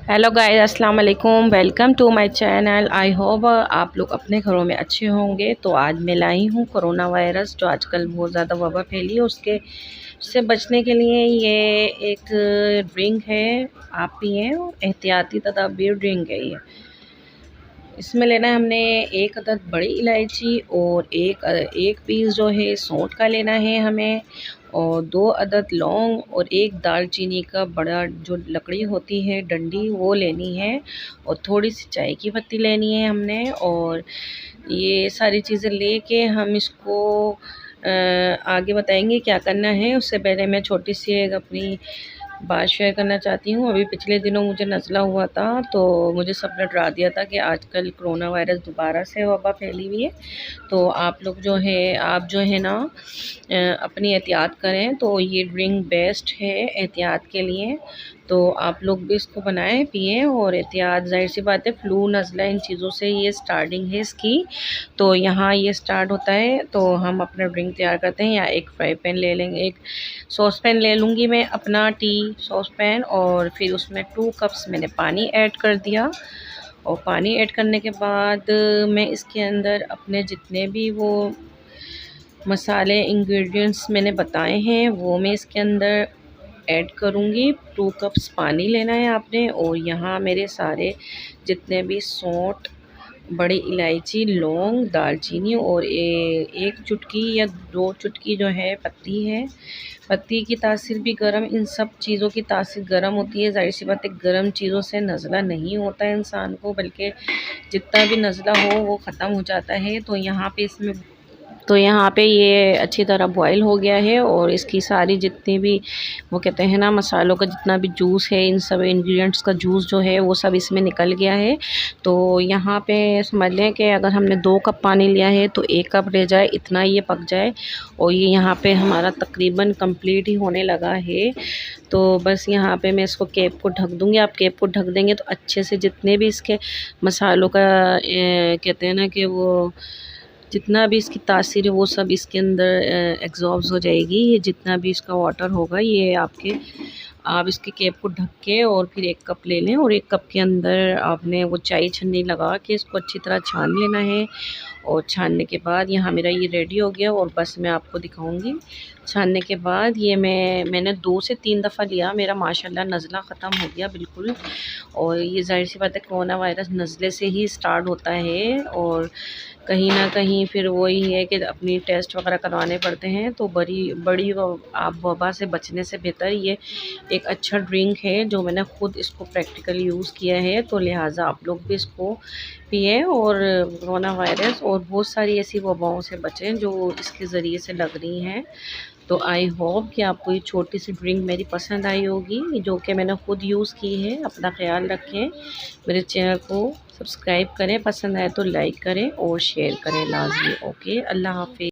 Hello guys, अस्सलाम वालेकुम। Welcome to my channel. I hope आप लोग अपने घरों में अच्छे होंगे। तो आज मैं लाई हूँ कोरोना वायरस जो आजकल बहुत ज़्यादा वबा फैली है उससे बचने के लिए ये एक ड्रिंक है। आप पिएँ और एहतियाती तदाबीर ड्रिंक है ये। इसमें लेना है हमने एक अदद बड़ी इलायची और एक पीस जो है सौंठ का लेना है हमें, और 2 अदद लौंग और एक दालचीनी का बड़ा जो लकड़ी होती है डंडी वो लेनी है, और थोड़ी सी चाय की पत्ती लेनी है हमने। और ये सारी चीज़ें लेके हम इसको आगे बताएंगे क्या करना है। उससे पहले मैं छोटी सी एक अपनी बात शेयर करना चाहती हूँ। अभी पिछले दिनों मुझे नज़ला हुआ था, तो मुझे सबने डरा दिया था कि आजकल कोरोना वायरस दोबारा से वबा फैली हुई है, तो आप लोग जो है ना अपनी एहतियात करें। तो ये ड्रिंक बेस्ट है एहतियात के लिए, तो आप लोग भी इसको बनाएं पिएं और एहतियात। ज़ाहिर सी बात है फ्लू नज़ला इन चीज़ों से ये स्टार्टिंग है इसकी, तो यहाँ ये स्टार्ट होता है। तो हम अपना ड्रिंक तैयार करते हैं। या एक फ्राई पैन ले लेंगे, एक सॉस पैन ले लूँगी मैं अपना टी सॉस पैन, और फिर उसमें 2 कप्स मैंने पानी ऐड कर दिया। और पानी ऐड करने के बाद मैं इसके अंदर अपने जितने भी वो मसाले इंग्रेडिएंट्स मैंने बताए हैं वो मैं इसके अंदर ऐड करूँगी। 2 कप्स पानी लेना है आपने, और यहाँ मेरे सारे जितने भी सौंठ, बड़ी इलायची, लौंग, दालचीनी और एक चुटकी या 2 चुटकी जो है पत्ती है। पत्ती की तासीर भी गरम, इन सब चीज़ों की तासीर गरम होती है। ज़ाहिर सी बात है गरम चीज़ों से नज़ला नहीं होता है इंसान को, बल्कि जितना भी नज़ला हो वो ख़त्म हो जाता है। तो यहाँ पे ये अच्छी तरह बॉईल हो गया है, और इसकी सारी जितनी भी वो कहते हैं ना मसालों का जितना भी जूस है, इन सब इंग्रेडिएंट्स का जूस जो है वो सब इसमें निकल गया है। तो यहाँ पे समझ लें कि अगर हमने 2 कप पानी लिया है तो 1 कप रह जाए, इतना ये पक जाए। और ये यहाँ पे हमारा तकरीबन कंप्लीट ही होने लगा है। तो बस यहाँ पे मैं इसको कैप को ढक दूँगी। आप कैप को ढक देंगे तो अच्छे से जितने भी इसके मसालों का कहते हैं ना कि वो जितना भी इसकी तासीर है वो सब इसके अंदर एग्जॉर्ब हो जाएगी। ये जितना भी इसका वाटर होगा ये आप इसके कैप को ढक के और फिर 1 कप ले लें, और 1 कप के अंदर आपने वो चाय छन्नी लगा के इसको अच्छी तरह छान लेना है। और छानने के बाद यहाँ मेरा ये रेडी हो गया, और बस मैं आपको दिखाऊंगी। छानने के बाद ये मैंने 2 से 3 दफ़ा लिया, मेरा माशाल्लाह नज़ला ख़त्म हो गया बिल्कुल। और ये ज़ाहिर सी बात है कोरोना वायरस नज़ले से ही स्टार्ट होता है, और कहीं ना कहीं फिर वही है कि अपनी टेस्ट वगैरह करवाने पड़ते हैं। तो बड़ी आप वबा से बचने से बेहतर ये एक अच्छा ड्रिंक है जो मैंने ख़ुद इसको प्रैक्टिकली यूज़ किया है। तो लिहाजा आप लोग भी इसको पिए और कोरोना वायरस और बहुत सारी ऐसी वबाओं से बचें जो इसके ज़रिए से लग रही हैं। तो आई होप कि आपको ये छोटी सी ड्रिंक मेरी पसंद आई होगी जो कि मैंने ख़ुद यूज़ की है। अपना ख्याल रखें, मेरे चैनल को सब्सक्राइब करें, पसंद आए तो लाइक करें और शेयर करें लाजमी। ओके, अल्लाह हाफिज़।